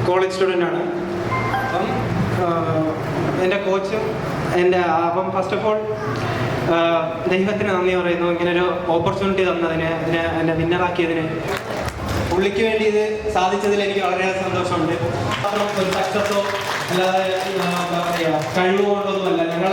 College സ്റ്റുഡൻ്റാണ്. അപ്പം എൻ്റെ കോച്ചും അപ്പം ഫസ്റ്റ് ഓഫ് ഓൾ ദൈവത്തിന് നന്ദി പറയുന്നു. ഇങ്ങനൊരു ഓപ്പർച്യൂണിറ്റി തന്നതിന്, എന്നെ വിന്നറാക്കിയതിന്. പുള്ളിക്ക് വേണ്ടി ഇത് സാധിച്ചതിൽ എനിക്ക് വളരെയേറെ സന്തോഷമുണ്ട്. ഒരു സക്സസ്സോ അല്ലാതെ എന്താ പറയുക കഴിവുകൊണ്ടൊന്നുമല്ല. ഞങ്ങൾ